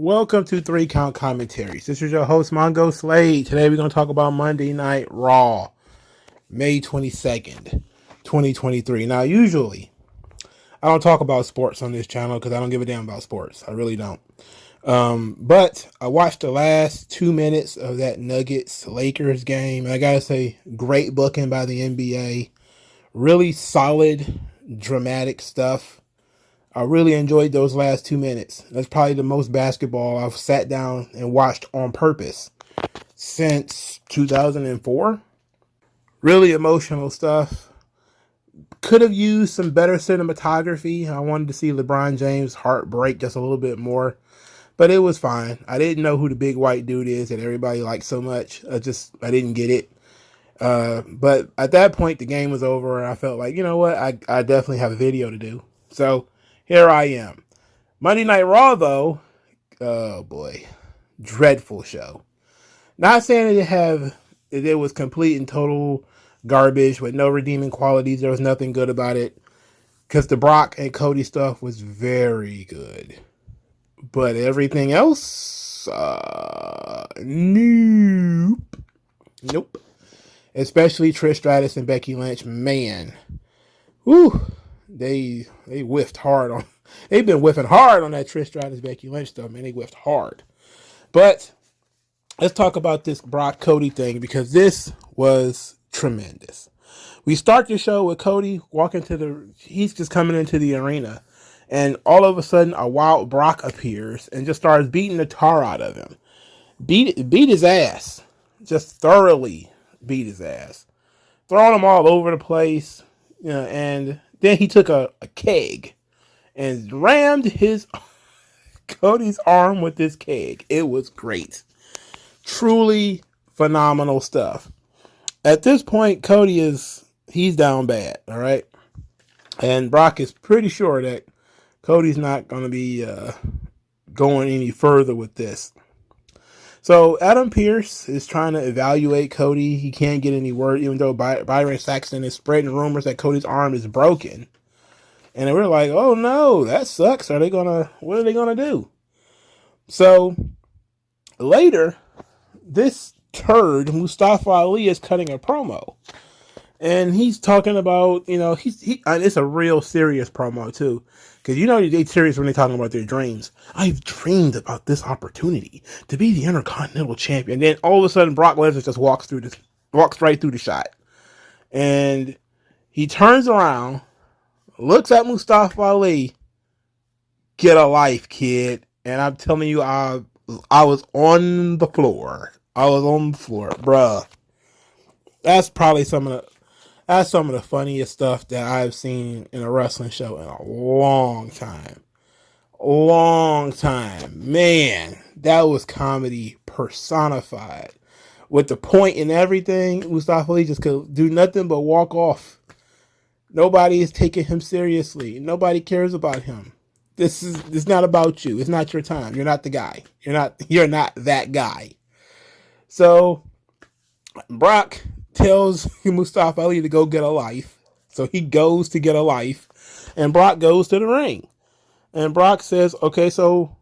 Welcome to 3 Count Commentaries. This is your host, MagMongoSlade. Today we're going to talk about Monday Night Raw, May 22nd, 2023. Now, usually, I don't talk about sports on this channel because I don't give a damn about sports. I really don't. But I watched the last 2 minutes of that Nuggets-Lakers game. And I got to say, great booking by the NBA. Really solid, dramatic stuff. I really enjoyed those last 2 minutes. That's probably the most basketball I've sat down and watched on purpose since 2004. Really emotional stuff. Could have used some better cinematography. I wanted to see LeBron James' heart break just a little bit more. But it was fine. I didn't know who the big white dude is that everybody likes so much. I didn't get it. But at that point, the game was over. And I felt like, you know what? I definitely have a video to do. So here I am. Monday Night Raw, though, oh boy, dreadful show. Not saying that it was complete and total garbage with no redeeming qualities. There was nothing good about it because the Brock and Cody stuff was very good. But everything else, nope. Especially Trish Stratus and Becky Lynch, man. Whew. They whiffed hard on. They've been whiffing hard on that Trish Stratus Becky Lynch stuff, man. They whiffed hard. But let's talk about this Brock Cody thing because this was tremendous. We start the show with Cody he's just coming into the arena, and all of a sudden a wild Brock appears and just starts beating the tar out of him. Beat his ass. Just thoroughly beat his ass. Throwing him all over the place, and then he took a keg and rammed Cody's arm with this keg. It was great. Truly phenomenal stuff. At this point, he's down bad, all right? And Brock is pretty sure that Cody's not going to be going any further with this. So Adam Pearce is trying to evaluate Cody. He can't get any word, even though Byron Saxton is spreading rumors that Cody's arm is broken. And we're like, oh no, that sucks. What are they gonna do? So later, this turd, Mustafa Ali, is cutting a promo. And he's talking about, it's a real serious promo too. Because they're serious when they're talking about their dreams. I've dreamed about this opportunity to be the Intercontinental Champion. And then all of a sudden, Brock Lesnar just walks right through the shot. And he turns around, looks at Mustafa Ali, get a life, kid. And I'm telling you, I was on the floor. Bruh. That's probably some of the funniest stuff that I've seen in a wrestling show in a long time. Man, that was comedy personified. With the point and everything, Mustafa Ali just could do nothing but walk off. Nobody is taking him seriously. Nobody cares about him. This is not about you. It's not your time. You're not the guy. You're not that guy. So Brock tells Mustafa Ali to go get a life. So he goes to get a life. And Brock goes to the ring. And Brock says, okay, so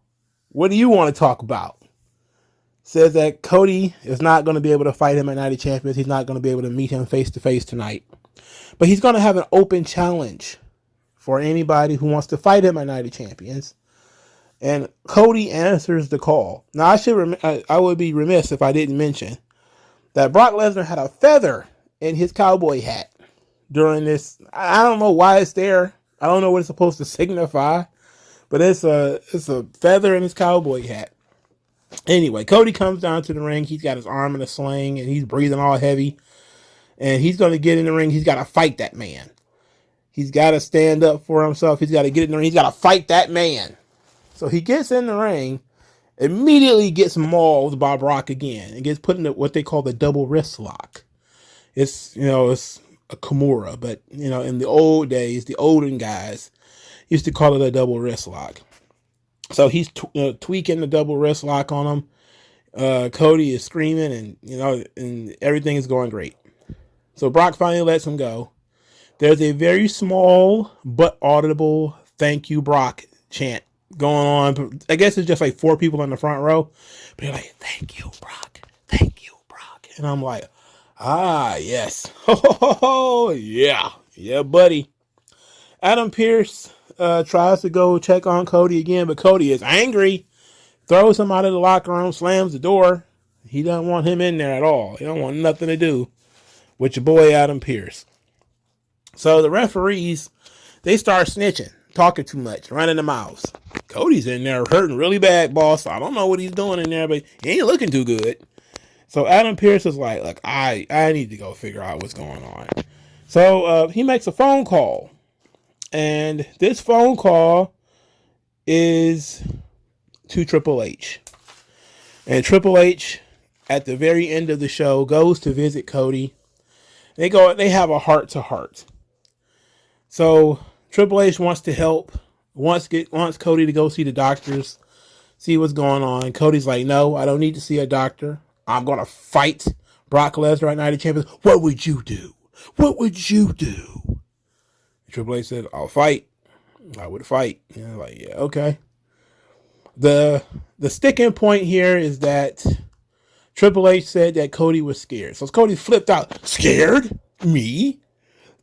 what do you want to talk about? Says that Cody is not going to be able to fight him at Night of Champions. He's not going to be able to meet him face to face tonight. But he's going to have an open challenge for anybody who wants to fight him at Night of Champions. And Cody answers the call. Now, I would be remiss if I didn't mention that Brock Lesnar had a feather in his cowboy hat during this. I don't know why it's there. I don't know what it's supposed to signify, but it's a feather in his cowboy hat. Anyway, Cody comes down to the ring. He's got his arm in a sling, and he's breathing all heavy. And he's going to get in the ring. He's got to fight that man. He's got to stand up for himself. He's got to get in the ring. He's got to fight that man. So he gets in the ring. Immediately gets mauled by Brock again and gets put in what they call the double wrist lock. It's a Kimura, but in the old days, the olden guys used to call it a double wrist lock. So he's tweaking the double wrist lock on him. Cody is screaming and everything is going great. So Brock finally lets him go. There's a very small but audible thank you Brock chant going on. I guess it's just like 4 people in the front row. But they're like, thank you, Brock. Thank you, Brock. And I'm like, yes. Oh, yeah. Yeah, buddy. Adam Pearce tries to go check on Cody again, but Cody is angry. Throws him out of the locker room, slams the door. He doesn't want him in there at all. He don't want nothing to do with your boy Adam Pearce. So the referees, they start snitching, talking too much, running the mouths. Cody's in there hurting really bad, boss. I don't know what he's doing in there, but he ain't looking too good. So Adam Pearce is like, look, I need to go figure out what's going on. So he makes a phone call. And this phone call is to Triple H. And Triple H, at the very end of the show, goes to visit Cody. They have a heart-to-heart. So Triple H wants to help, wants Cody to go see the doctors, see what's going on. Cody's like, no, I don't need to see a doctor. I'm going to fight Brock Lesnar at Night of Champions. What would you do? What would you do? Triple H said, I'll fight. I would fight. Like, yeah, okay. The sticking point here is that Triple H said that Cody was scared. So Cody flipped out. Scared? Me?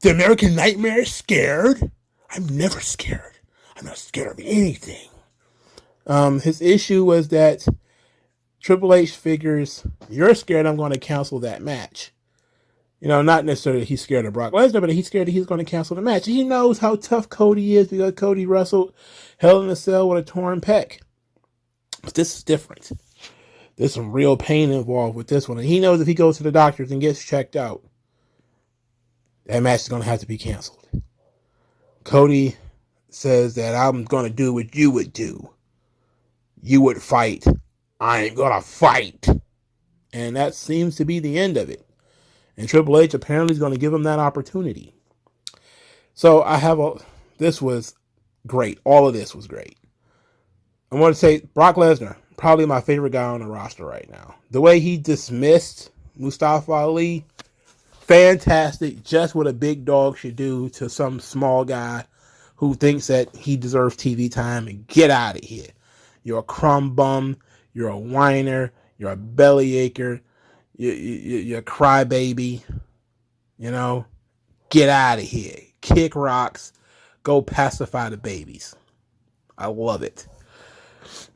The American Nightmare is scared? I'm never scared. I'm not scared of anything. His issue was that Triple H figures, you're scared, I'm going to cancel that match. Not necessarily that he's scared of Brock Lesnar, but he's scared that he's going to cancel the match. He knows how tough Cody is because Cody wrestled Hell in a Cell with a torn pec. But this is different. There's some real pain involved with this one. And he knows if he goes to the doctors and gets checked out, that match is going to have to be canceled. Cody says that I'm going to do what you would do. You would fight. I ain't going to fight. And that seems to be the end of it. And Triple H apparently is going to give him that opportunity. So this was great. All of this was great. I want to say Brock Lesnar, probably my favorite guy on the roster right now. The way he dismissed Mustafa Ali, fantastic. Just what a big dog should do to some small guy who thinks that he deserves TV time. And get out of here. You're a crumb bum. You're a whiner. You're a bellyacre. You're a crybaby. Get out of here. Kick rocks. Go pacify the babies. I love it.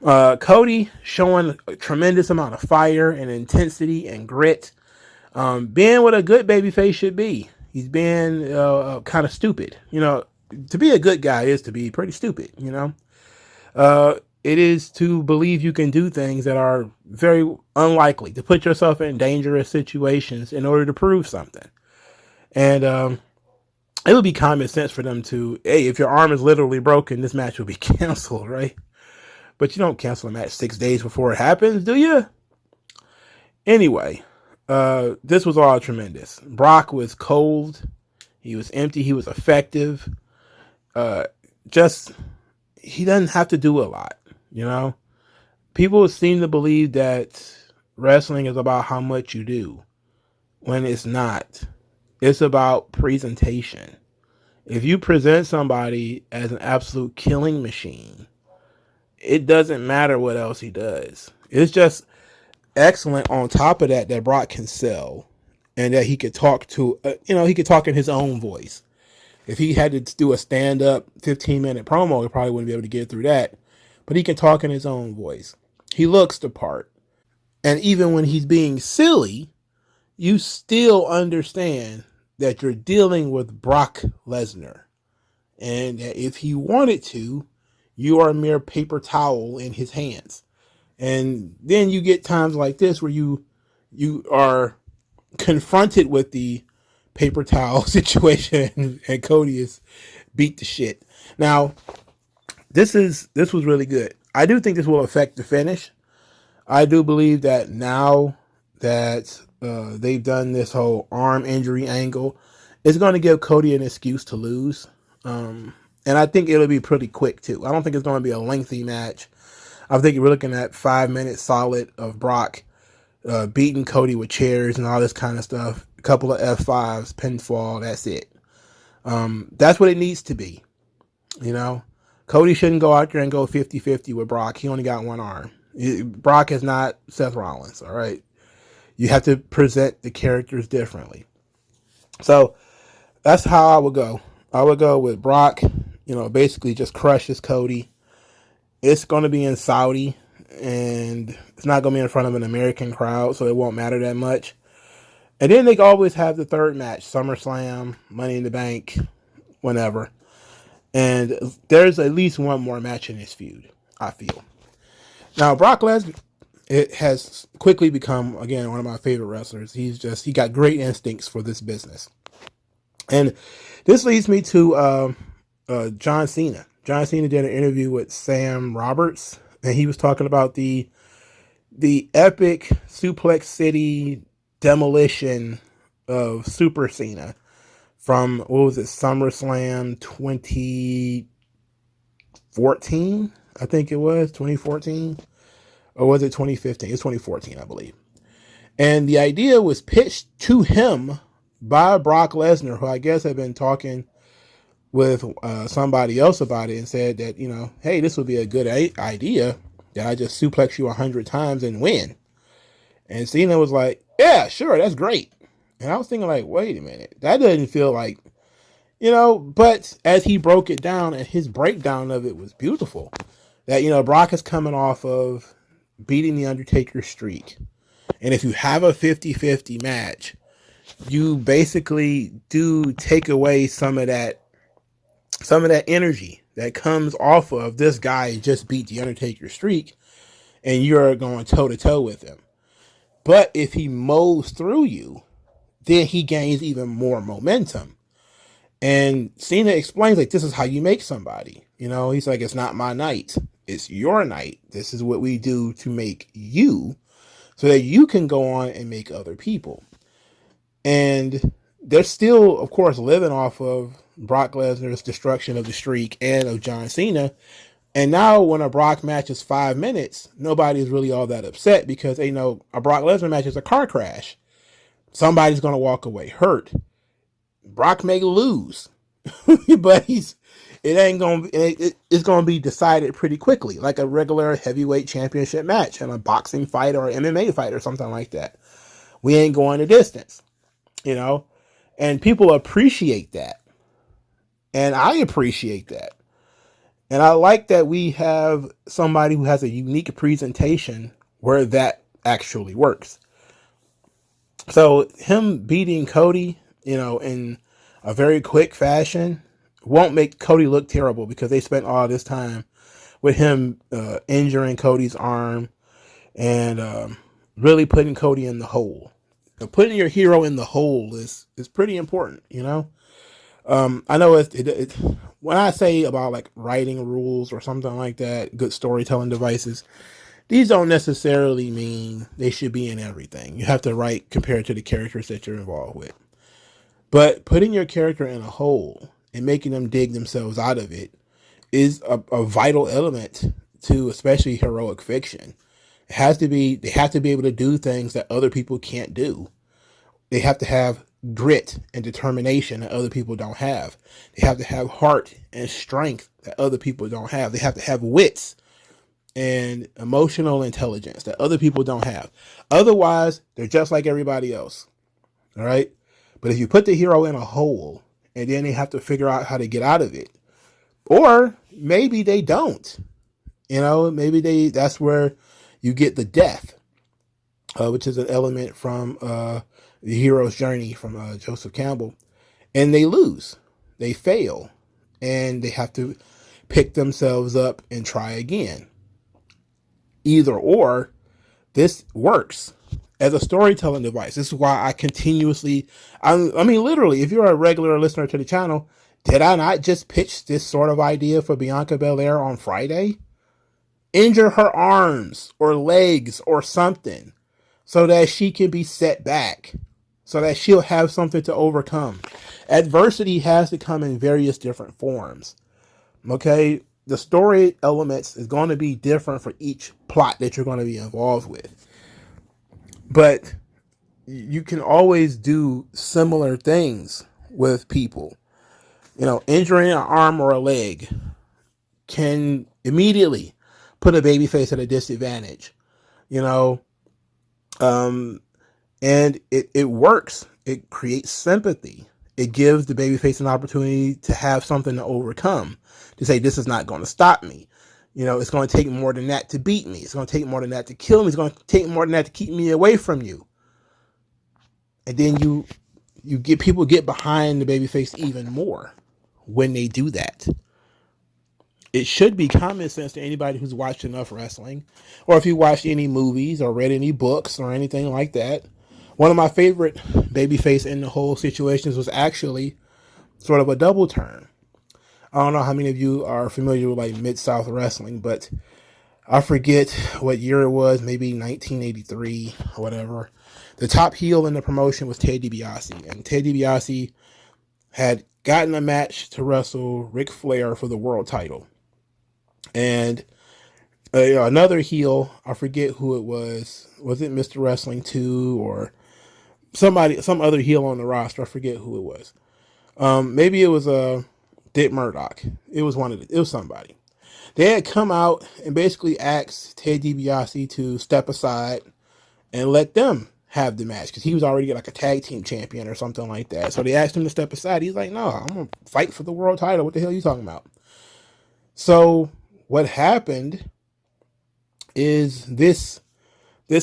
Cody showing a tremendous amount of fire and intensity and grit. Being what a good babyface should be. He's being kind of stupid. To be a good guy is to be pretty stupid. It is to believe you can do things that are very unlikely, to put yourself in dangerous situations in order to prove something. And it would be common sense for them to, hey, if your arm is literally broken, this match will be canceled, right? But you don't cancel a match 6 days before it happens, do you? Anyway, this was all tremendous. Brock was cold. He was empty. He was effective. He doesn't have to do a lot. People seem to believe that wrestling is about how much you do, when it's not. It's about presentation. If you present somebody as an absolute killing machine, it doesn't matter what else he does. It's just excellent on top of that Brock can sell, and that he could talk to, he could talk in his own voice. If he had to do a stand-up 15-minute promo, he probably wouldn't be able to get through that. But he can talk in his own voice. He looks the part. And even when he's being silly, you still understand that you're dealing with Brock Lesnar. And that if he wanted to, you are a mere paper towel in his hands. And then you get times like this where you are confronted with the paper towel situation and Cody is beat to shit. Now, this was really good. I do think this will affect the finish. I do believe that now that they've done this whole arm injury angle, it's going to give Cody an excuse to lose. And I think it'll be pretty quick too. I don't think it's going to be a lengthy match. I think we're looking at 5 minutes solid of Brock beating Cody with chairs and all this kind of stuff. A couple of F5s, pinfall, that's it. That's what it needs to be. Cody shouldn't go out there and go 50-50 with Brock. He only got one arm. Brock is not Seth Rollins, all right? You have to present the characters differently. So that's how I would go. I would go with Brock, basically just crushes Cody. It's going to be in Saudi, and it's not going to be in front of an American crowd, so it won't matter that much. And then they always have the third match, SummerSlam, Money in the Bank, whenever. And there's at least one more match in this feud, I feel. Now, Brock Lesnar, it has quickly become, again, one of my favorite wrestlers. He got great instincts for this business. And this leads me to John Cena. John Cena did an interview with Sam Roberts, and he was talking about the epic Suplex City demolition of Super Cena from, SummerSlam 2014? I think it was 2014, or was it 2015? It's 2014, I believe. And the idea was pitched to him by Brock Lesnar, who I guess had been talking with somebody else about it and said that, hey, this would be a good idea that I just suplex you 100 times and win. And Cena was like, yeah, sure, that's great. And I was thinking like, wait a minute, that doesn't feel like, but as he broke it down, and his breakdown of it was beautiful, that, Brock is coming off of beating the Undertaker's streak. And if you have a 50-50 match, you basically do take away some of that energy that comes off of this guy just beat the Undertaker streak, and you're going toe to toe with him. But if he mows through you, then he gains even more momentum. And Cena explains, like, this is how you make somebody. He's like, it's not my night. It's your night. This is what we do to make you, so that you can go on and make other people. And they're still, of course, living off of Brock Lesnar's destruction of the streak and of John Cena. And now when a Brock match is 5 minutes, nobody's really all that upset, because they know a Brock Lesnar match is a car crash. Somebody's going to walk away hurt. Brock may lose, but it's going to be decided pretty quickly, like a regular heavyweight championship match in a boxing fight or MMA fight or something like that. We ain't going the distance, and people appreciate that. And I appreciate that. And I like that we have somebody who has a unique presentation where that actually works. So him beating Cody, in a very quick fashion won't make Cody look terrible, because they spent all this time with him injuring Cody's arm and really putting Cody in the hole. Putting your hero in the hole is pretty important, I know it when I say about like writing rules or something like that, good storytelling devices, these don't necessarily mean they should be in everything. You have to write compared to the characters that you're involved with. But putting your character in a hole and making them dig themselves out of it is a vital element to especially heroic fiction. They have to be able to do things that other people can't do. They have to have grit and determination that other people don't have. They have to have heart and strength that other people don't have. They have to have wits and emotional intelligence that other people don't have. Otherwise, they're just like everybody else. All right? But if you put the hero in a hole and then they have to figure out how to get out of it, or maybe they don't, maybe that's where you get the death, which is an element from the hero's journey from Joseph Campbell, and they lose, they fail, and they have to pick themselves up and try again. Either or, this works as a storytelling device. This is why I continuously, literally, if you're a regular listener to the channel, did I not just pitch this sort of idea for Bianca Belair on Friday? Injure her arms or legs or something so that she can be set back, so that she'll have something to overcome. Adversity has to come in various different forms. Okay? The story elements is going to be different for each plot that you're going to be involved with. But you can always do similar things with people. Injuring an arm or a leg. can immediately put a babyface at a disadvantage, you know, and it works. It creates sympathy. It gives the babyface an opportunity to have something to overcome, to say, this is not going to stop me. You know, it's going to take more than that to beat me. It's going to take more than that to kill me. It's going to take more than that to keep me away from you. And then you get people get behind the babyface even more when they do that. It should be common sense to anybody who's watched enough wrestling, or if you watched any movies or read any books or anything like that. One of my favorite babyface in the whole situations was actually sort of a double turn. I don't know how many of you are familiar with like Mid-South Wrestling, but I forget what year it was, maybe 1983 or whatever. The top heel in the promotion was Ted DiBiase, and Ted DiBiase had gotten a match to wrestle Ric Flair for the world title. And another heel, I forget who it was. Was it Mr. Wrestling 2 or some other heel on the roster? I forget who it was. Maybe it was Dick Murdoch. It was somebody. They had come out and basically asked Ted DiBiase to step aside and let them have the match, because he was already like a tag team champion or something like that. So they asked him to step aside. He's like, no, I'm going to fight for the world title. What the hell are you talking about? So what happened is this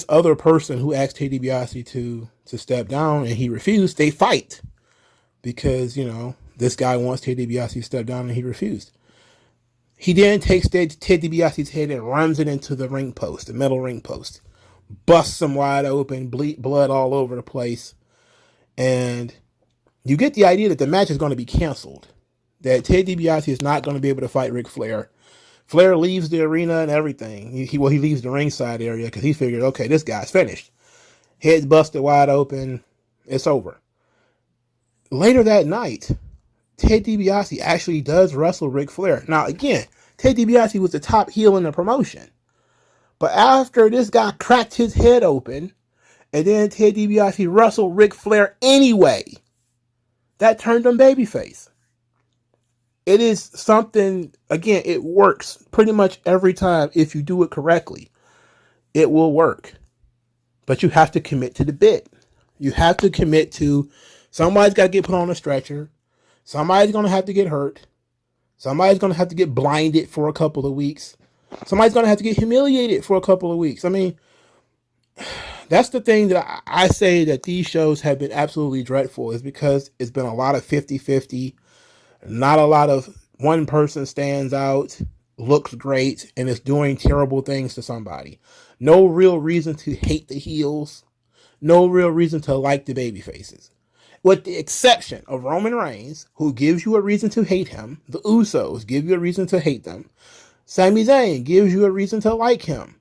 other person who asked Ted DiBiase to step down and he refused, they fight, because, you know, this guy wants Ted DiBiase to step down and he refused. He then takes Ted DiBiase's head and runs it into the ring post, the metal ring post, busts him wide open, blood all over the place. And you get the idea that the match is going to be canceled, that Ted DiBiase is not going to be able to fight Ric Flair. Flair leaves the arena and everything. He leaves the ringside area because he figured, okay, this guy's finished. Head busted wide open. It's over. Later that night, Ted DiBiase actually does wrestle Ric Flair. Now, again, Ted DiBiase was the top heel in the promotion. But after this guy cracked his head open, and then Ted DiBiase wrestled Ric Flair anyway, that turned him babyface. It is something, again, it works pretty much every time. If you do it correctly, it will work. But you have to commit to the bit. You have to commit to, somebody's got to get put on a stretcher. Somebody's going to have to get hurt. Somebody's going to have to get blinded for a couple of weeks. Somebody's going to have to get humiliated for a couple of weeks. I mean, that's the thing that I say that these shows have been absolutely dreadful, is because it's been a lot of 50-50. Not a lot of one person stands out, looks great, and is doing terrible things to somebody. No real reason to hate the heels. No real reason to like the baby faces. With the exception of Roman Reigns, who gives you a reason to hate him. The Usos give you a reason to hate them. Sami Zayn gives you a reason to like him.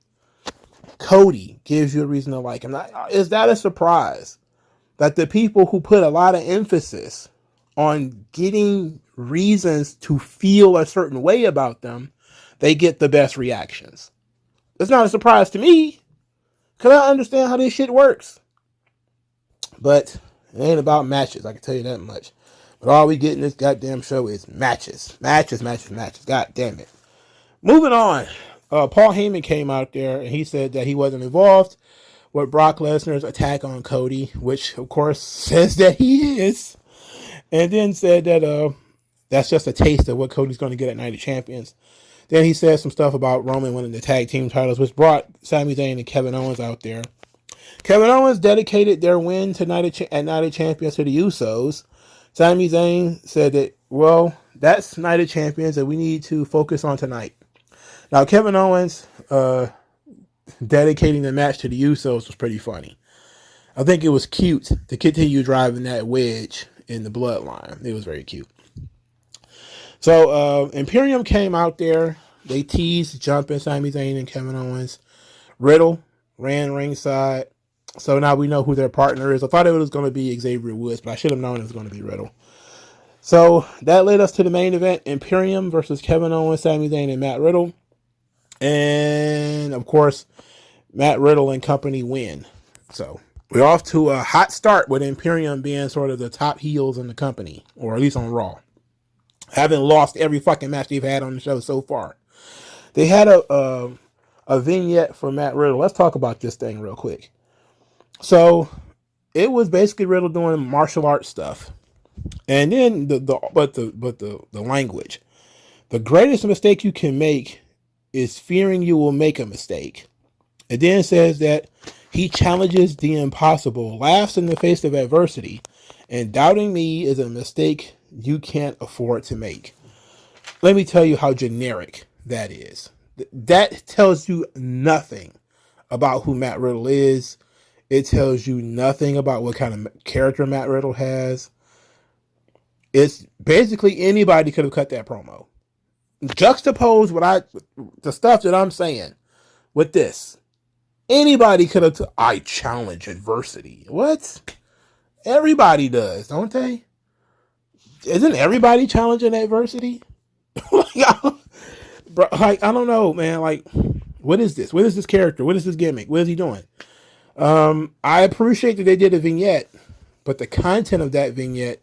Cody gives you a reason to like him. Now, is that a surprise that the people who put a lot of emphasis on getting reasons to feel a certain way about them, they get the best reactions? It's not a surprise to me, because I understand how this shit works. But it ain't about matches, I can tell you that much. But all we get in this goddamn show is matches. Matches. God damn it. Moving on. Paul Heyman came out there and he said that he wasn't involved with Brock Lesnar's attack on Cody, which of course says that he is. And then said that that's just a taste of what Cody's going to get at Night of Champions. Then he said some stuff about Roman winning the tag team titles, which brought Sami Zayn and Kevin Owens out there. Kevin Owens dedicated their win at Night of Champions to the Usos. Sami Zayn said that, well, that's Night of Champions and we need to focus on tonight. Now, Kevin Owens dedicating the match to the Usos was pretty funny. I think it was cute to continue driving that wedge in the bloodline. It was very cute. So, Imperium came out there. They teased jumping Sami Zayn and Kevin Owens. Riddle ran ringside. So now we know who their partner is. I thought it was going to be Xavier Woods, but I should have known it was going to be Riddle. So that led us to the main event, Imperium versus Kevin Owens, Sami Zayn, and Matt Riddle. And, of course, Matt Riddle and company win. So we're off to a hot start with Imperium being sort of the top heels in the company, or at least on Raw. having lost every fucking match they've had on the show so far. They had a vignette for Matt Riddle. Let's talk about this thing real quick. So it was basically Riddle doing martial arts stuff, and then the language. The greatest mistake you can make is fearing you will make a mistake. It then says that he challenges the impossible, laughs in the face of adversity, and doubting me is a mistake you can't afford to make. Let me tell you how generic that is. That tells you nothing about who Matt Riddle is. It tells you nothing about what kind of character Matt Riddle has. It's basically anybody could have cut that promo. Juxtapose the stuff that I'm saying with this. Anybody could have. I challenge adversity. What? Everybody does, don't they? Isn't everybody challenging adversity? I don't know, man. Like, what is this? What is this character? What is this gimmick? What is he doing? I appreciate that they did a vignette, but the content of that vignette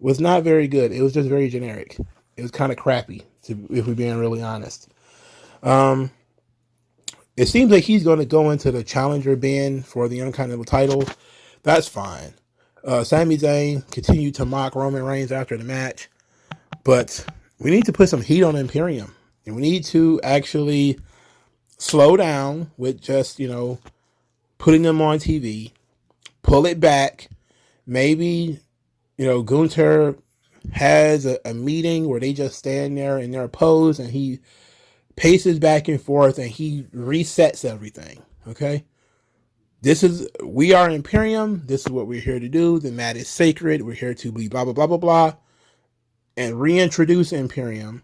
was not very good. It was just very generic. It was kind of crappy, if we're being really honest. It seems like he's going to go into the challenger bin for the Intercontinental title. That's fine. Sami Zayn continued to mock Roman Reigns after the match, but we need to put some heat on Imperium, and we need to actually slow down with just, putting them on TV, pull it back. Maybe, Gunther has a meeting where they just stand there in their pose and he paces back and forth and he resets everything. Okay. We are Imperium. This is what we're here to do. The mat is sacred. We're here to be blah, blah, blah, blah, blah, and reintroduce Imperium,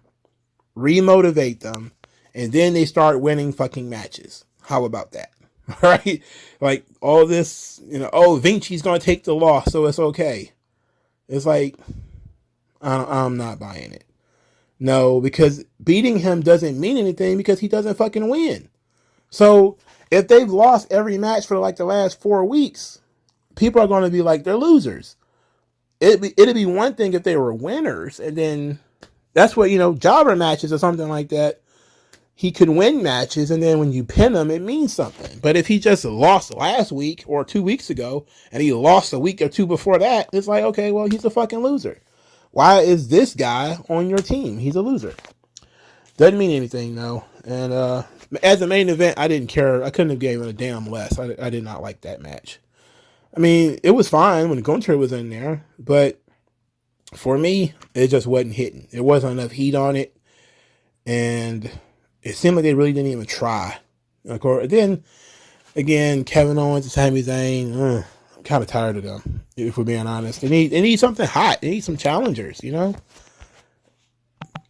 remotivate them. And then they start winning fucking matches. How about that? Right? Like all this, Vinci's going to take the loss, so it's okay. It's like, I'm not buying it. No, because beating him doesn't mean anything because he doesn't fucking win. So if they've lost every match for like the last 4 weeks, people are going to be like, they're losers. It'd be one thing if they were winners, and then that's what, jobber matches or something like that. He could win matches, and then when you pin him, it means something. But if he just lost last week or 2 weeks ago, and he lost a week or two before that, it's like, okay, well, he's a fucking loser. Why is this guy on your team? He's a loser. Doesn't mean anything, though. And as a main event, I didn't care. I couldn't have given a damn less. I did not like that match. I mean, it was fine when Gunther was in there, but for me, it just wasn't hitting. There wasn't enough heat on it, and it seemed like they really didn't even try. Of course, then again, Kevin Owens and Sami Zayn, I'm kind of tired of them, if we're being honest. They need something hot. They need some challengers,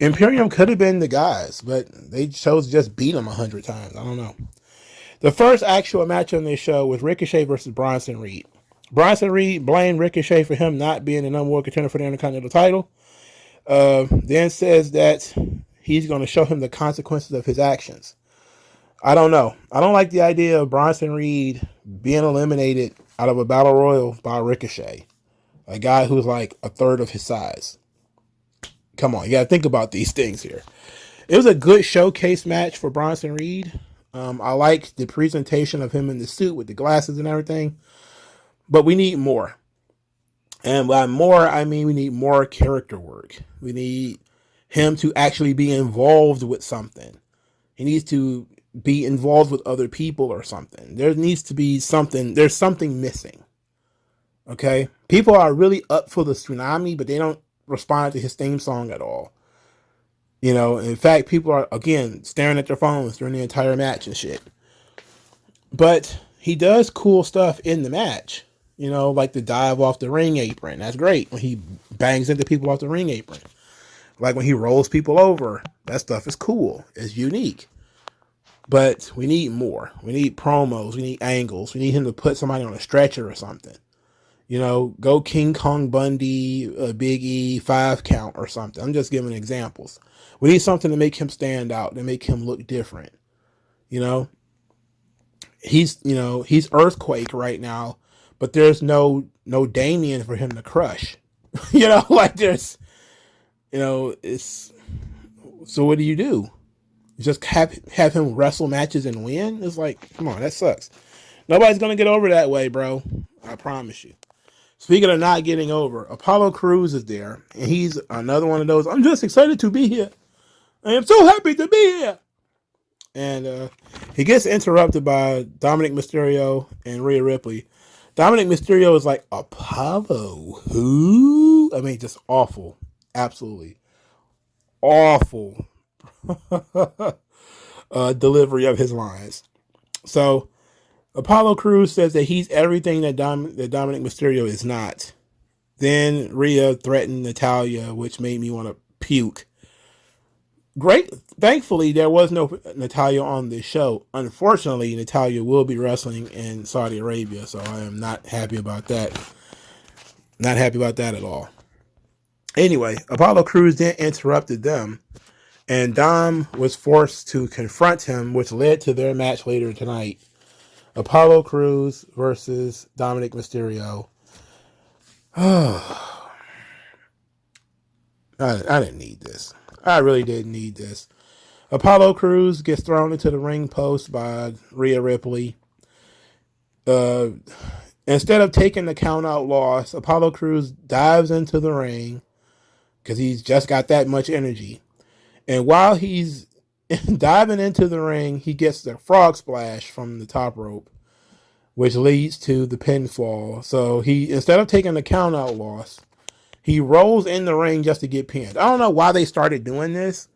Imperium could have been the guys, but they chose to just beat them 100 times. I don't know. The first actual match on this show was Ricochet versus Bronson Reed. Bronson Reed blamed Ricochet for him not being the number one contender for the Intercontinental title. Then says that he's going to show him the consequences of his actions. I don't know. I don't like the idea of Bronson Reed being eliminated out of a battle royal by Ricochet, a guy who's like a third of his size. Come on, you got to think about these things here. It was a good showcase match for Bronson Reed. I like the presentation of him in the suit with the glasses and everything, but we need more. And by more, I mean we need more character work. We need him to actually be involved with something. He needs to be involved with other people or something. There needs to be something. There's something missing. Okay? People are really up for the tsunami, but they don't respond to his theme song at all. In fact, people are, again, staring at their phones during the entire match and shit. But he does cool stuff in the match. Like the dive off the ring apron. That's great when he bangs into people off the ring apron. Like when he rolls people over. That stuff is cool. It's unique. But we need more. We need promos. We need angles. We need him to put somebody on a stretcher or something. Go King Kong Bundy, Big E, 5 count or something. I'm just giving examples. We need something to make him stand out, to make him look different. He's Earthquake right now, but there's no Damien for him to crush. Like It's so what do? You just have him wrestle matches and win? It's like, come on, that sucks. Nobody's gonna get over that way, bro. I promise you. Speaking of not getting over, Apollo Crews is there, and he's another one of those. I'm just excited to be here. I am so happy to be here. And he gets interrupted by Dominic Mysterio and Rhea Ripley. Dominic Mysterio is like, Apollo, who? I mean, just awful. Absolutely awful delivery of his lines. So Apollo Crews says that he's everything that Dominic Mysterio is not. Then Rhea threatened Natalya, which made me want to puke. Great. Thankfully, there was no Natalya on this show. Unfortunately, Natalya will be wrestling in Saudi Arabia, so I am not happy about that. Not happy about that at all. Anyway, Apollo Crews then interrupted them, and Dom was forced to confront him, which led to their match later tonight. Apollo Crews versus Dominic Mysterio. I didn't need this. I really didn't need this. Apollo Crews gets thrown into the ring post by Rhea Ripley. Instead of taking the count out loss, Apollo Crews dives into the ring because he's just got that much energy. And while he's diving into the ring, he gets the frog splash from the top rope, which leads to the pinfall. So he, instead of taking the count out loss, he rolls in the ring just to get pinned. I don't know why they started doing this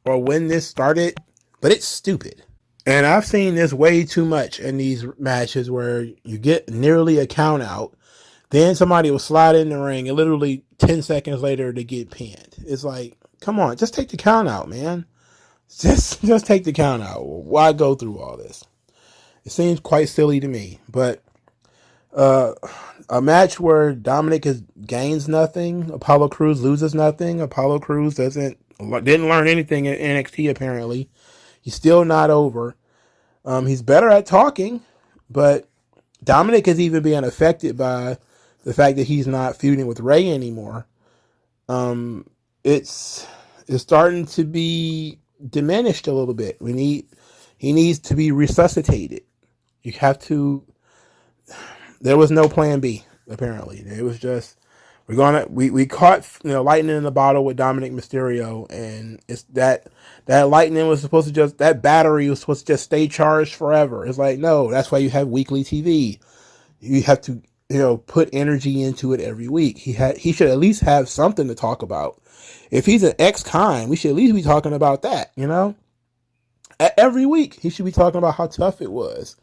or when this started, but it's stupid. And I've seen this way too much in these matches where you get nearly a count out, then somebody will slide in the ring and literally 10 seconds later they get pinned. It's like, come on, just take the count out, man. Just take the count out. Why go through all this? It seems quite silly to me, but a match where Dominic gains nothing, Apollo Crews loses nothing. Apollo Crews didn't learn anything at NXT apparently. He's still not over. He's better at talking, but Dominic is even being affected by the fact that he's not feuding with Ray anymore. It's starting to be diminished a little bit. He needs to be resuscitated. You have to. There was no plan B, apparently. It was just, we caught, lightning in the bottle with Dominic Mysterio, and it's that lightning was supposed to that battery was supposed to just stay charged forever. It's like, no, that's why you have weekly TV. You have to, put energy into it every week. He should at least have something to talk about. If he's an ex-con, we should at least be talking about that, Every week, he should be talking about how tough it was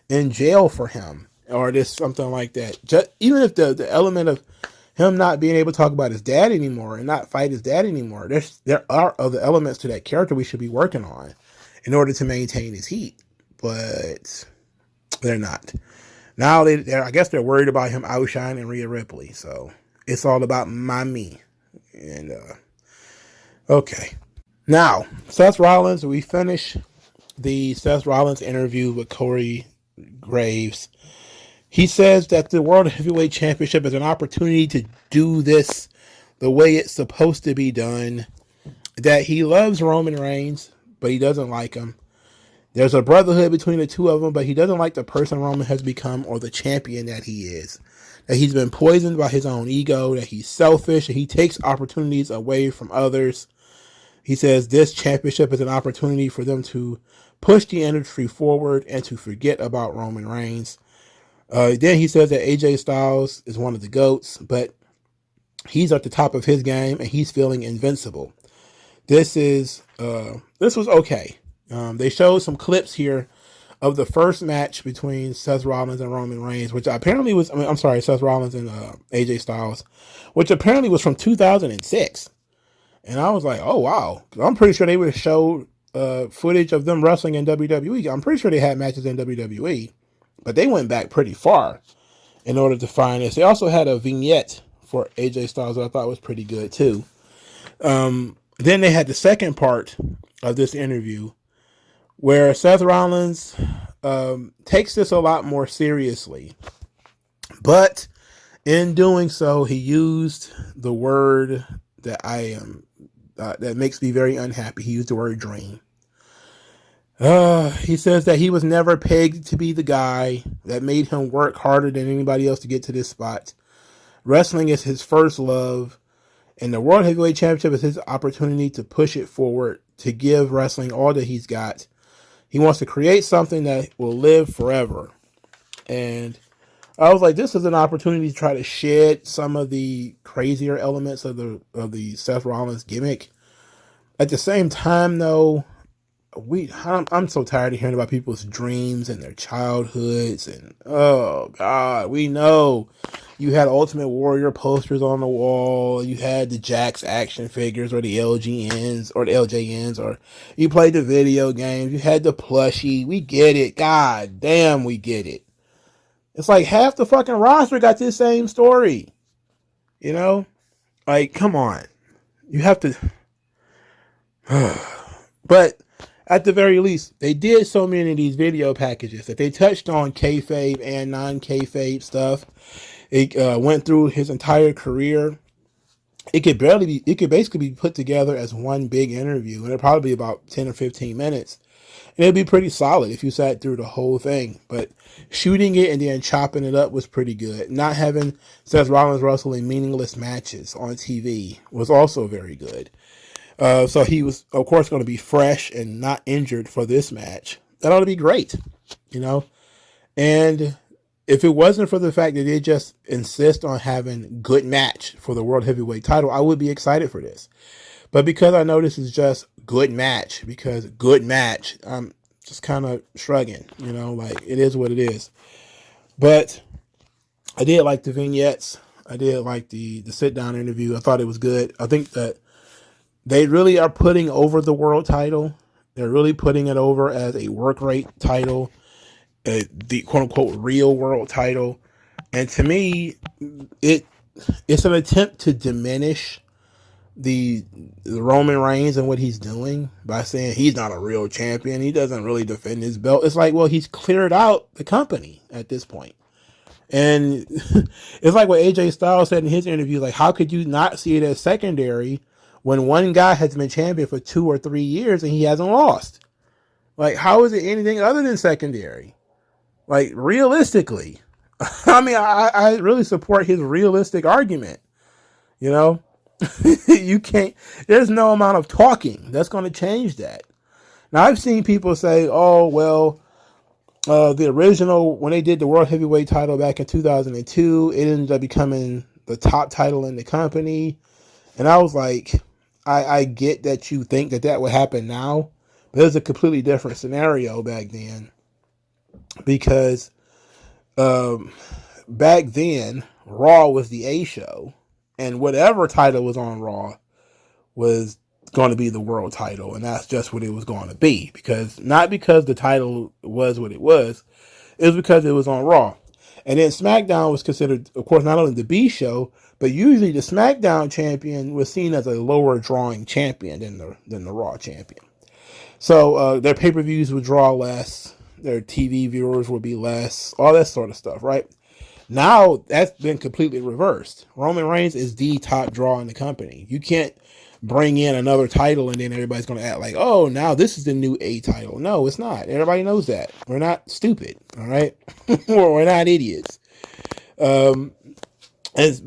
in jail for him. Or just something like that. Even if the element of him not being able to talk about his dad anymore and not fight his dad anymore, there are other elements to that character we should be working on in order to maintain his heat. But they're not. Now I guess they're worried about him outshining Rhea Ripley. So it's all about me. And okay. Now, Seth Rollins, we finish the Seth Rollins interview with Corey Graves. He says that the World Heavyweight Championship is an opportunity to do this the way it's supposed to be done. That he loves Roman Reigns, but he doesn't like him. There's a brotherhood between the two of them, but he doesn't like the person Roman has become or the champion that he is. That he's been poisoned by his own ego, that he's selfish, and he takes opportunities away from others. He says this championship is an opportunity for them to push the industry forward and to forget about Roman Reigns. Then he says that AJ Styles is one of the GOATs, but he's at the top of his game and he's feeling invincible. This was okay. They showed some clips here of the first match between Seth Rollins and Roman Reigns, which apparently was, Seth Rollins and AJ Styles, which apparently was from 2006. And I was like, oh, wow. I'm pretty sure they would have showed footage of them wrestling in WWE. I'm pretty sure they had matches in WWE. But they went back pretty far in order to find this. They also had a vignette for AJ Styles that I thought was pretty good too. Then they had the second part of this interview where Seth Rollins takes this a lot more seriously. But in doing so, he used the word that I am that makes me very unhappy. He used the word dream. He says that he was never pegged to be the guy that made him work harder than anybody else to get to this spot. Wrestling is his first love, and the World Heavyweight Championship is his opportunity to push it forward, to give wrestling all that he's got. He wants to create something that will live forever. And I was like, this is an opportunity to try to shed some of the crazier elements of the Seth Rollins gimmick. At the same time, though, I'm so tired of hearing about people's dreams and their childhoods, and oh God, we know you had Ultimate Warrior posters on the wall, you had the Jax action figures or the LGNs or the LJNs, or you played the video games, you had the plushie. We get it. God damn, we get it. It's like half the fucking roster got this same story. You know? Like, come on. You have to. But at the very least, they did so many of these video packages that they touched on kayfabe and non-kayfabe stuff. It went through his entire career. It could basically be put together as one big interview, and it'd probably be about 10 or 15 minutes. And it'd be pretty solid if you sat through the whole thing. But shooting it and then chopping it up was pretty good. Not having Seth Rollins wrestle in meaningless matches on TV was also very good. So he was, of course, going to be fresh and not injured for this match. That ought to be great, you know? And if it wasn't for the fact that they just insist on having good match for the World Heavyweight title, I would be excited for this. But because I know this is just good match, I'm just kind of shrugging, you know? Like, it is what it is. But I did like the vignettes. I did like the sit-down interview. I thought it was good. I think that they really are putting over the world title. They're really putting it over as a work rate title, the quote-unquote real world title. And to me, it's an attempt to diminish the Roman Reigns and what he's doing by saying he's not a real champion. He doesn't really defend his belt. It's like, well, he's cleared out the company at this point. And it's like what AJ Styles said in his interview, like, how could you not see it as secondary when one guy has been champion for 2 or 3 years and he hasn't lost? Like, how is it anything other than secondary? Like, realistically. I mean, I really support his realistic argument. You know? You can't, there's no amount of talking that's going to change that. Now, I've seen people say, oh, well, the original, when they did the World Heavyweight title back in 2002, it ended up becoming the top title in the company. And I was like, I get that you think that would happen now, but it was a completely different scenario back then. Because back then, Raw was the A show, and whatever title was on Raw was going to be the world title, and that's just what it was going to be. Not because the title was what it was because it was on Raw. And then SmackDown was considered, of course, not only the B show, but usually the SmackDown champion was seen as a lower drawing champion than the Raw champion. So their pay-per-views would draw less, their TV viewers would be less, all that sort of stuff, right? Now that's been completely reversed. Roman Reigns is the top draw in the company. You can't bring in another title and then everybody's going to act like, oh, now this is the new A title. No, it's not. Everybody knows that. We're not stupid, all right? We're not idiots. And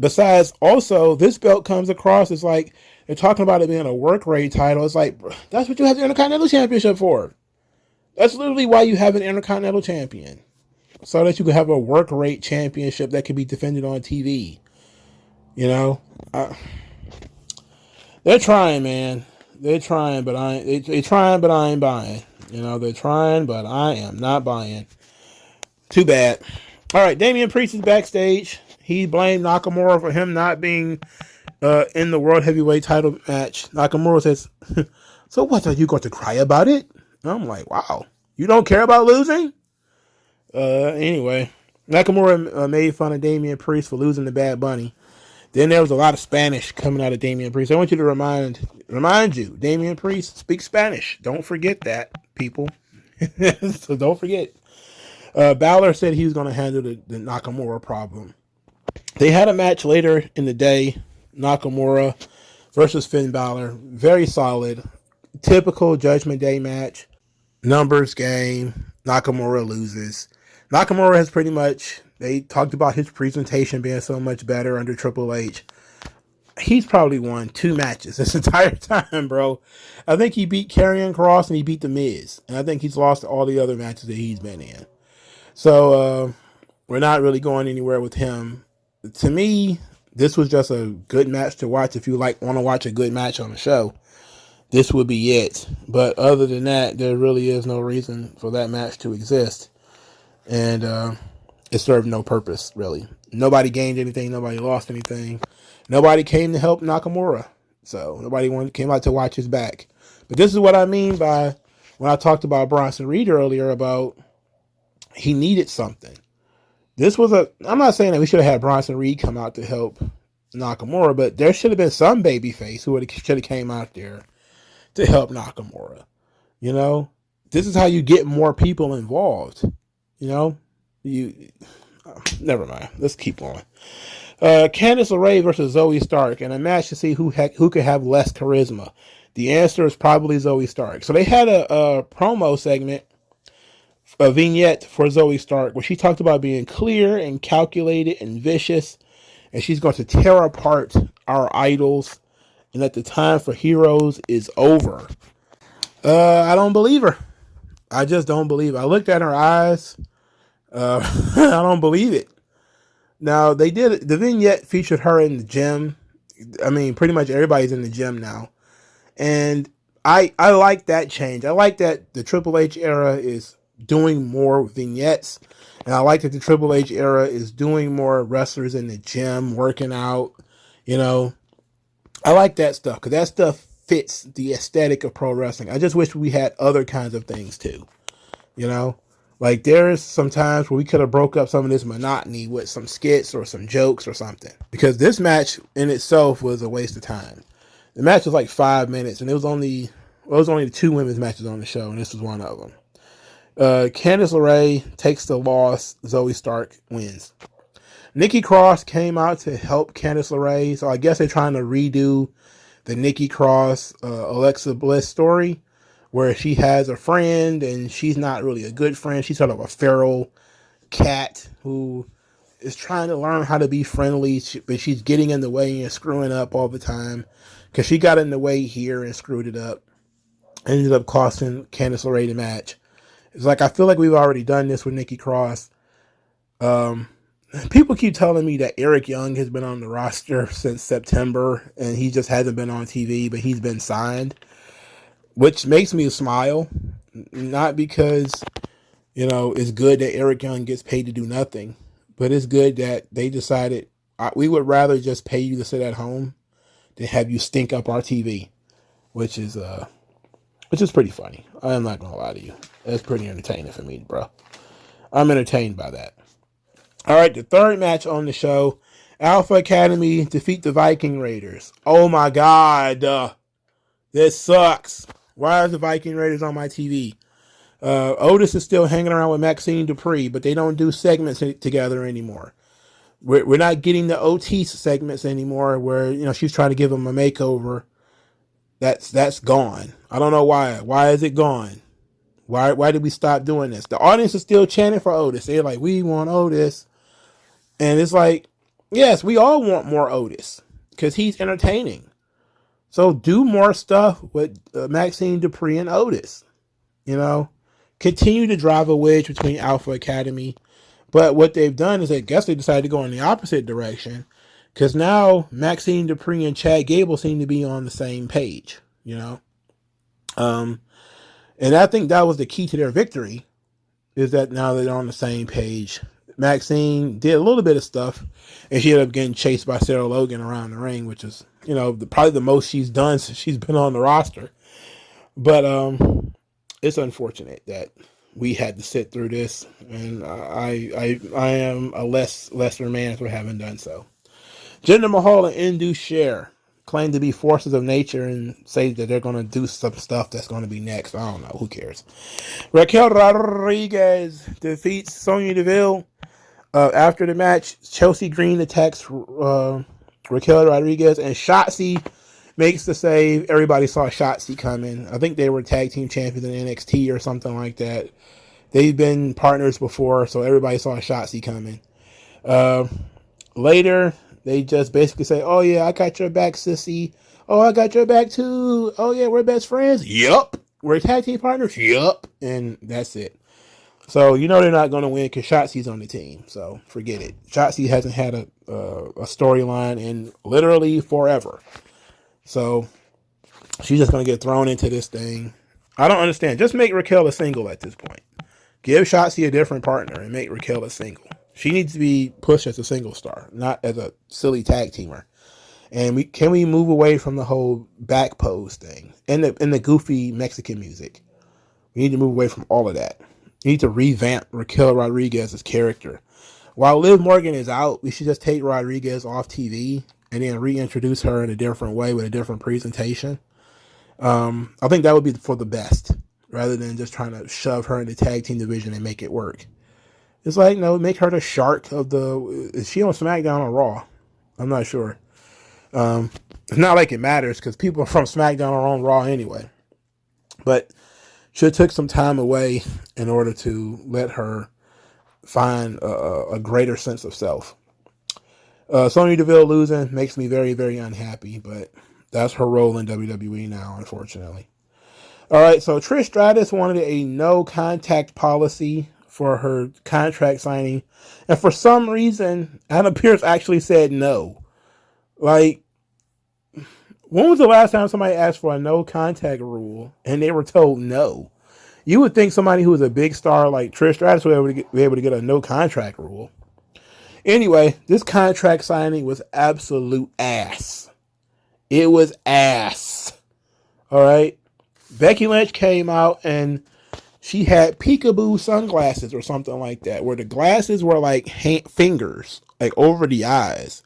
besides, also, this belt comes across as like, they're talking about it being a work rate title. It's like, that's what you have the Intercontinental Championship for. That's literally why you have an Intercontinental Champion. So that you can have a work rate championship that can be defended on TV. You know? They're trying, man. They're trying, but I ain't buying. You know, they're trying, but I am not buying. Too bad. All right, Damian Priest is backstage. He blamed Nakamura for him not being in the World Heavyweight title match. Nakamura says, so what, are you going to cry about it? And I'm like, wow, you don't care about losing? Anyway, Nakamura made fun of Damian Priest for losing to Bad Bunny. Then there was a lot of Spanish coming out of Damian Priest. I want you to remind you, Damian Priest speaks Spanish. Don't forget that, people. So don't forget. Balor said he was going to handle the Nakamura problem. They had a match later in the day. Nakamura versus Finn Balor. Very solid. Typical Judgment Day match. Numbers game. Nakamura loses. Nakamura has pretty much, they talked about his presentation being so much better under Triple H. He's probably won 2 matches this entire time, bro. I think he beat Karrion Kross and he beat The Miz. And I think he's lost all the other matches that he's been in. So, we're not really going anywhere with him. To me, this was just a good match to watch. If you want to watch a good match on the show, this would be it. But other than that, there really is no reason for that match to exist. And it served no purpose, really. Nobody gained anything. Nobody lost anything. Nobody came to help Nakamura. So nobody came out to watch his back. But this is what I mean by when I talked about Bronson Reed earlier about he needed something. I'm not saying that we should have had Bronson Reed come out to help Nakamura, but there should have been some babyface who should have came out there to help Nakamura. You know, this is how you get more people involved. You know, never mind. Let's keep going. Candice LeRae versus Zoe Stark in a match to see who could have less charisma. The answer is probably Zoe Stark. So they had a promo segment, a vignette for Zoe Stark, where she talked about being clear and calculated and vicious, and she's going to tear apart our idols, and that the time for heroes is over. I don't believe her. I just don't believe it. I looked at her eyes. I don't believe it. Now, the vignette featured her in the gym. I mean, pretty much everybody's in the gym now. And I like that change. I like that the Triple H era is doing more vignettes. And I like that the Triple H era is doing more wrestlers in the gym, working out. You know, I like that stuff because that stuff fits the aesthetic of pro wrestling. I just wish we had other kinds of things too. You know, like there's some times where we could have broke up some of this monotony with some skits or some jokes or something. Because this match in itself was a waste of time. The match was like 5 minutes, and it was only 2 women's matches on the show, and this was one of them. Candice LeRae takes the loss. Zoe Stark wins. Nikki Cross came out to help Candice LeRae, so I guess they're trying to redo the Nikki Cross Alexa Bliss story, where she has a friend and she's not really a good friend. She's sort of a feral cat who is trying to learn how to be friendly, but she's getting in the way and screwing up all the time because she got in the way here and screwed it up. Ended up costing Candice LeRae the match. It's like, I feel like we've already done this with Nikki Cross. People keep telling me that Eric Young has been on the roster since September and he just hasn't been on TV, but he's been signed, which makes me smile. Not because, it's good that Eric Young gets paid to do nothing, but it's good that they decided we would rather just pay you to sit at home than have you stink up our TV, which is pretty funny. I'm not going to lie to you. That's pretty entertaining for me, bro. I'm entertained by that. All right, the third match on the show, Alpha Academy defeat the Viking Raiders. Oh my God. This sucks. Why are the Viking Raiders on my TV? Otis is still hanging around with Maxine Dupree, but they don't do segments together anymore. We're not getting the Otis segments anymore where, she's trying to give him a makeover. That's gone. I don't know why. Why is it gone? Why did we stop doing this? The audience is still chanting for Otis. They're like, we want Otis. And it's like, yes, we all want more Otis because he's entertaining. So do more stuff with Maxine Dupree and Otis. Continue to drive a wedge between Alpha Academy. But what they've done is I guess they decided to go in the opposite direction. Because now Maxine Dupree and Chad Gable seem to be on the same page, and I think that was the key to their victory, is that now they're on the same page. Maxine did a little bit of stuff, and she ended up getting chased by Sarah Logan around the ring, which is, probably the most she's done since she's been on the roster. But it's unfortunate that we had to sit through this, and I am a lesser man for having done so. Jinder Mahal and Indus Sher claim to be forces of nature and say that they're going to do some stuff that's going to be next. I don't know. Who cares? Raquel Rodriguez defeats Sonya Deville. After the match, Chelsea Green attacks Raquel Rodriguez, and Shotzi makes the save. Everybody saw Shotzi coming. I think they were tag team champions in NXT or something like that. They've been partners before, so everybody saw Shotzi coming. Later, they just basically say, oh yeah, I got your back, sissy. Oh, I got your back too. Oh yeah, we're best friends. Yup. We're tag team partners. Yup. And that's it. So you know they're not going to win because Shotzi's on the team. So forget it. Shotzi hasn't had a storyline in literally forever. So she's just going to get thrown into this thing. I don't understand. Just make Raquel a single at this point. Give Shotzi a different partner and make Raquel a single. She needs to be pushed as a single star, not as a silly tag teamer. And can we move away from the whole back pose thing and the goofy Mexican music? We need to move away from all of that. You need to revamp Raquel Rodriguez's character. While Liv Morgan is out, we should just take Rodriguez off TV and then reintroduce her in a different way with a different presentation. I think that would be for the best, rather than just trying to shove her in the tag team division and make it work. It's like, no, make her the shark of the... Is she on SmackDown or Raw? I'm not sure. It's not like it matters because people from SmackDown are on Raw anyway. But should have took some time away in order to let her find a greater sense of self. Sonya Deville losing makes me very, very unhappy, but that's her role in WWE now, unfortunately. All right, so Trish Stratus wanted a no contact policy for her contract signing, and for some reason, Adam Pearce actually said no. Like, when was the last time somebody asked for a no contact rule and they were told no? You would think somebody who was a big star like Trish Stratus would be able to get a no contract rule. Anyway, this contract signing was absolute ass. It was ass. All right. Becky Lynch came out and she had peekaboo sunglasses or something like that, where the glasses were like fingers, like over the eyes.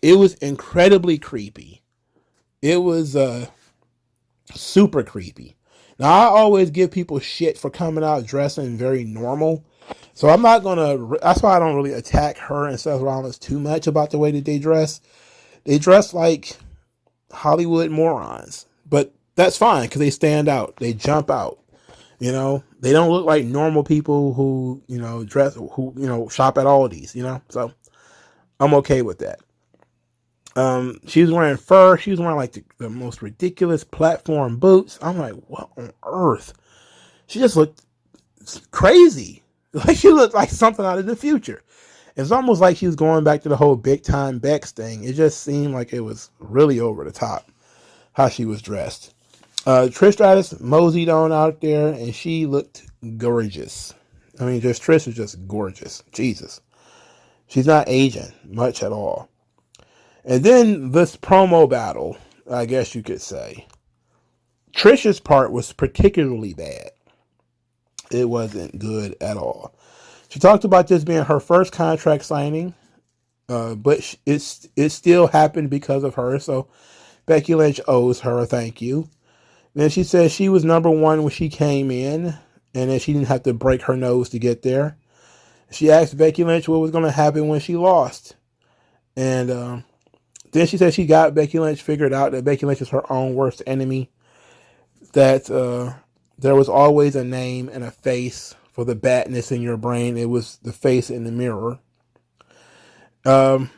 It was incredibly creepy. It was super creepy. Now, I always give people shit for coming out dressing very normal. So I'm not going to... That's why I don't really attack her and Seth Rollins too much about the way that they dress. They dress like Hollywood morons. But that's fine because they stand out. They jump out. You know? They don't look like normal people who, dress... Who, shop at Aldi's, So I'm okay with that. She was wearing fur. She was wearing like the most ridiculous platform boots. I'm like, what on earth? She just looked crazy. Like she looked like something out of the future. It's almost like she was going back to the whole big time Bex thing. It just seemed like it was really over the top how she was dressed. Trish Stratus moseyed on out there and she looked gorgeous. I mean, Trish was just gorgeous. Jesus. She's not aging much at all. And then this promo battle, I guess you could say. Trish's part was particularly bad. It wasn't good at all. She talked about this being her first contract signing, but it still happened because of her. So Becky Lynch owes her a thank you. Then she said she was number one when she came in, and that she didn't have to break her nose to get there. She asked Becky Lynch what was going to happen when she lost. And then she said she got Becky Lynch figured out, that Becky Lynch is her own worst enemy. That there was always a name and a face for the badness in your brain. It was the face in the mirror. The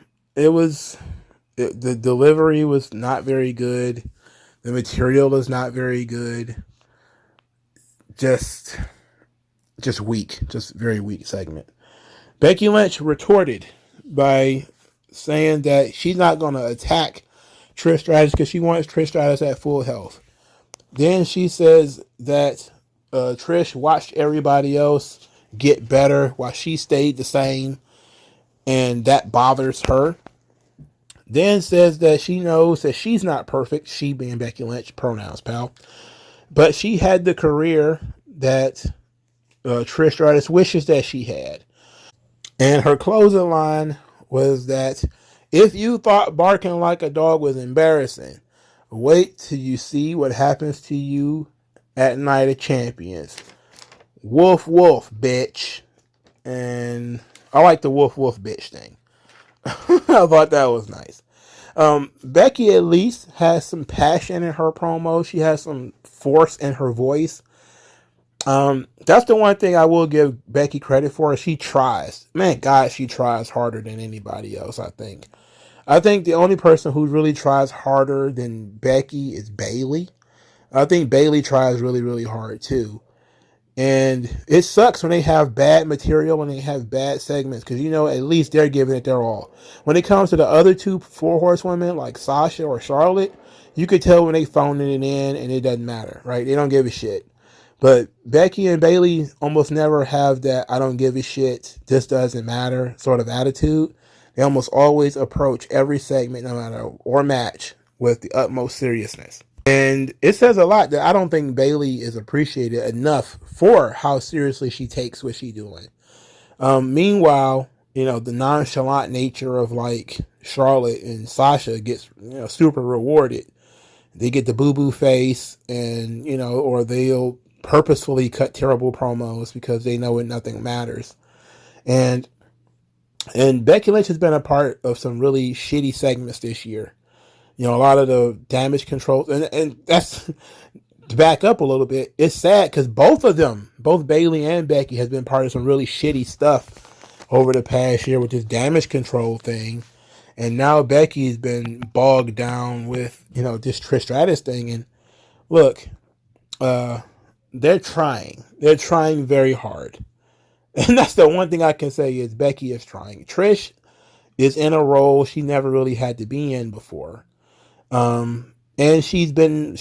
delivery was not very good. The material is not very good. Just weak. Just very weak segment. Becky Lynch retorted by saying that she's not going to attack Trish Stratus because she wants Trish Stratus at full health. Then she says that Trish watched everybody else get better while she stayed the same, and that bothers her. Then says that she knows that she's not perfect, she being Becky Lynch, pronouns, pal, but she had the career that Trish Stratus wishes that she had. And her closing line was that if you thought barking like a dog was embarrassing, wait till you see what happens to you at Night of Champions. Woof, woof, bitch. And I like the woof, woof, bitch thing. I thought that was nice. Becky at least has some passion in her promo. She has some force in her voice. That's the one thing I will give Becky credit for. She tries. Man, God, she tries harder than anybody else, I think. I think the only person who really tries harder than Becky is Bayley. I think Bayley tries really, really hard too. And it sucks when they have bad material, when they have bad segments, because, at least they're giving it their all. When it comes to the other two four horsewomen, like Sasha or Charlotte, you could tell when they phoning it in and it doesn't matter, right? They don't give a shit. But Becky and Bayley almost never have that I don't give a shit, this doesn't matter sort of attitude. They almost always approach every segment, no matter, or match, with the utmost seriousness. And it says a lot that I don't think Bayley is appreciated enough for how seriously she takes what she's doing. Meanwhile, the nonchalant nature of like Charlotte and Sasha gets, super rewarded. They get the boo-boo face and, or they'll purposefully cut terrible promos because they know nothing matters. And Becky Lynch has been a part of some really shitty segments this year. A lot of the damage control, and that's to back up a little bit. It's sad because both Bayley and Becky, has been part of some really shitty stuff over the past year with this damage control thing. And now Becky's been bogged down with, this Trish Stratus thing. And look, they're trying. They're trying very hard. And that's the one thing I can say is Becky is trying. Trish is in a role she never really had to be in before. And she's been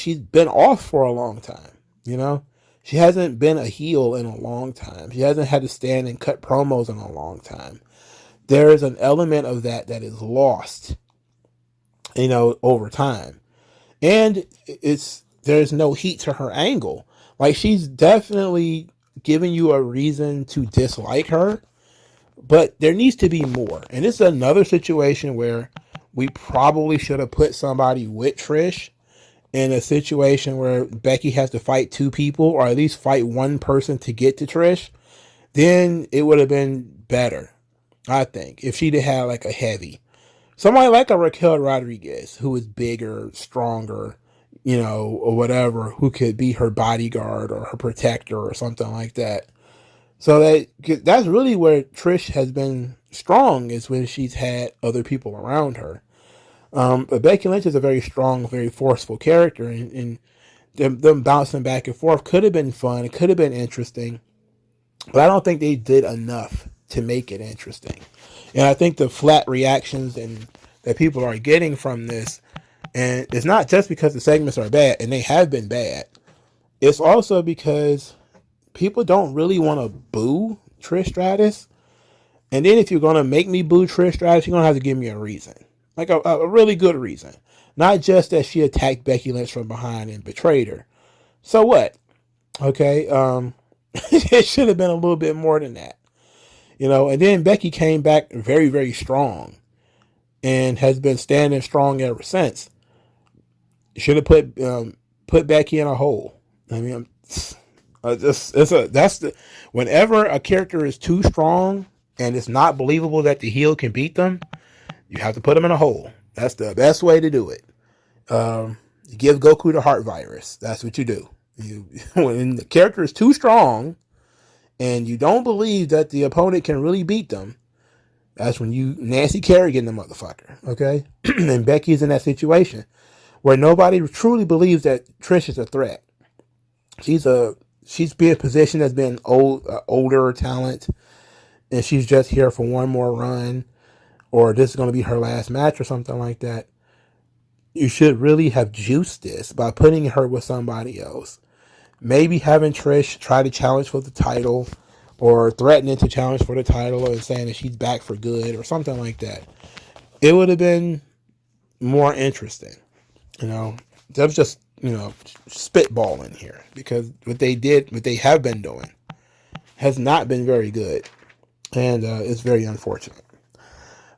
off for a long time, She hasn't been a heel in a long time. She hasn't had to stand and cut promos in a long time. There is an element of that is lost, over time. And there's no heat to her angle. Like, she's definitely giving you a reason to dislike her, but there needs to be more. And this is another situation where we probably should have put somebody with Trish in a situation where Becky has to fight two people, or at least fight one person to get to Trish. Then it would have been better, I think, if she'd have had like a heavy. Somebody like a Raquel Rodriguez, who is bigger, stronger, or whatever, who could be her bodyguard or her protector or something like that. So that's really where Trish has been strong, is when she's had other people around her. But Becky Lynch is a very strong, very forceful character, and them bouncing back and forth could have been fun. It could have been interesting, but I don't think they did enough to make it interesting. And I think the flat reactions that people are getting from this, and it's not just because the segments are bad, and they have been bad. It's also because people don't really want to boo Trish Stratus. And then if you're going to make me boo Trish Stratus, you're going to have to give me a reason. Like a really good reason. Not just that she attacked Becky Lynch from behind and betrayed her. So what? Okay. It should have been a little bit more than that. And then Becky came back very, very strong. And has been standing strong ever since. Should have put Becky in a hole. I mean, whenever a character is too strong and it's not believable that the heel can beat them, you have to put them in a hole. That's the best way to do it. You give Goku the heart virus. That's what you do. When the character is too strong and you don't believe that the opponent can really beat them, that's when you Nancy Kerrigan the motherfucker. Okay, and Becky's in that situation where nobody truly believes that Trish is a threat. She's being positioned as being older talent, and she's just here for one more run, or this is going to be her last match or something like that. You should really have juiced this by putting her with somebody else. Maybe having Trish try to challenge for the title, or threatening to challenge for the title, or saying that she's back for good or something like that. It would have been more interesting. That was just, spitballing here, because what they have been doing has not been very good, and it's very unfortunate.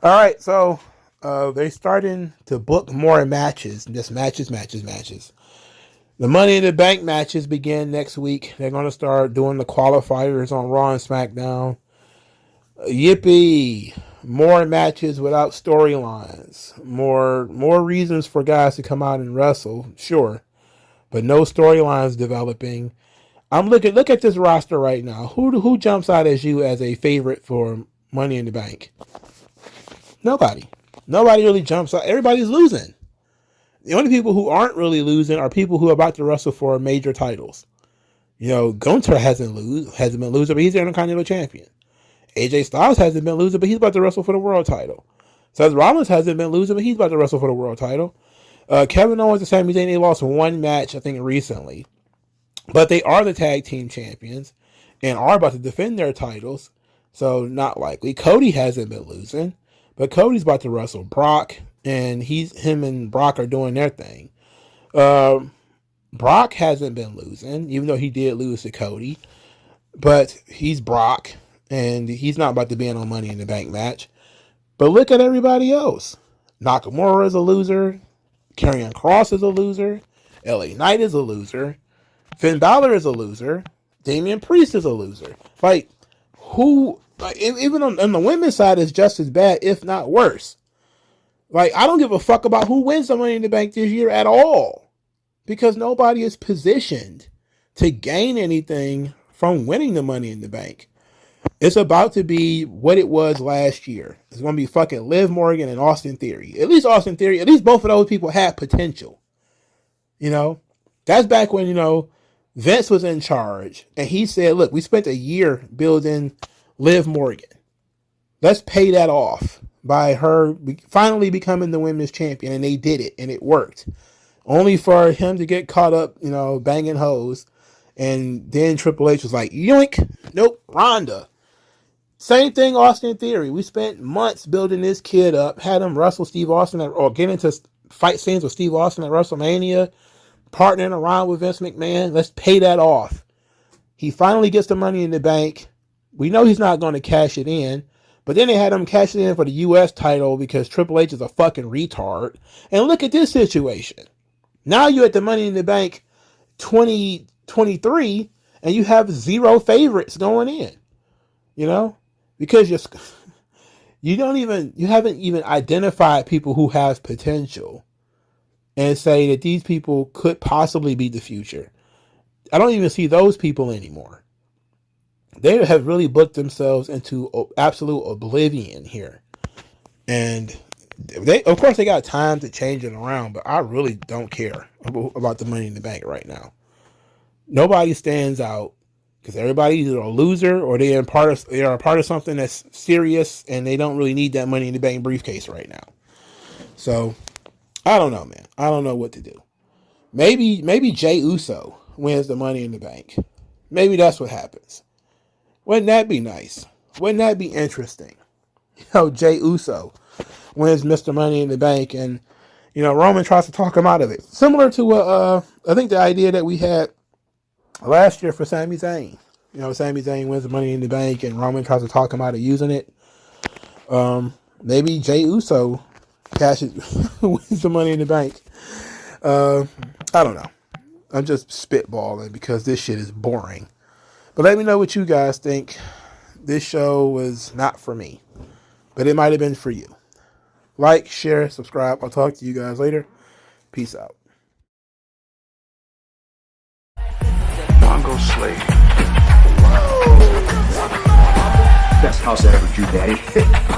All right, so they're starting to book more matches, just matches. The Money in the Bank matches begin next week. They're going to start doing the qualifiers on Raw and SmackDown. Yippee! more matches without storylines, more reasons for guys to come out and wrestle, sure, but no storylines developing. Look at this roster right now. Who jumps out as you as a favorite for Money in the Bank? Nobody. Nobody really jumps out. Everybody's losing. The only people who aren't really losing are people who are about to wrestle for major titles. Gunther hasn't been losing, but he's the Intercontinental Champion. AJ Styles hasn't been losing, but he's about to wrestle for the world title. Seth Rollins hasn't been losing, but he's about to wrestle for the world title. Kevin Owens and Sami Zayn, they lost one match, I think, recently. But they are the tag team champions and are about to defend their titles. So not likely. Cody hasn't been losing, but Cody's about to wrestle Brock, and him and Brock are doing their thing. Brock hasn't been losing, even though he did lose to Cody. But he's Brock, and he's not about to be in a Money in the Bank match. But look at everybody else. Nakamura is a loser. Karrion Kross is a loser. LA Knight is a loser. Finn Balor is a loser. Damian Priest is a loser. Even on the women's side is just as bad, if not worse. I don't give a fuck about who wins the Money in the Bank this year at all. Because nobody is positioned to gain anything from winning the Money in the Bank. It's about to be what it was last year. It's going to be fucking Liv Morgan and Austin Theory. At least both of those people had potential. That's back when, Vince was in charge. And he said, look, we spent a year building Liv Morgan. Let's pay that off by her finally becoming the women's champion. And they did it. And it worked. Only for him to get caught up, banging hoes. And then Triple H was like, yoink. Nope, Ronda. Same thing, Austin Theory. We spent months building this kid up, had him wrestle Steve Austin or get into fight scenes with Steve Austin at WrestleMania, partnering around with Vince McMahon. Let's pay that off. He finally gets the Money in the Bank. We know he's not going to cash it in, but then they had him cash it in for the U.S. title because Triple H is a fucking retard. And look at this situation. Now you're at the Money in the Bank 2023, and you have 0 favorites going in. Because you haven't even identified people who have potential and say that these people could possibly be the future. I don't even see those people anymore. They have really booked themselves into absolute oblivion here. And of course they got time to change it around, but I really don't care about the Money in the Bank right now. Nobody stands out. Because everybody's either a loser or they are a part of something that's serious and they don't really need that Money in the Bank briefcase right now. So, I don't know, man. I don't know what to do. Maybe Jey Uso wins the Money in the Bank. Maybe that's what happens. Wouldn't that be nice? Wouldn't that be interesting? Jey Uso wins Mr. Money in the Bank and, Roman tries to talk him out of it. Similar to, I think the idea that we had last year for Sami Zayn. Sami Zayn wins the Money in the Bank and Roman tries to talk him out of using it. Maybe Jey Uso wins the Money in the Bank. I don't know. I'm just spitballing because this shit is boring. But let me know what you guys think. This show was not for me, but it might have been for you. Like, share, subscribe. I'll talk to you guys later. Peace out. MagMongoSlade. Best house I ever drew, Daddy.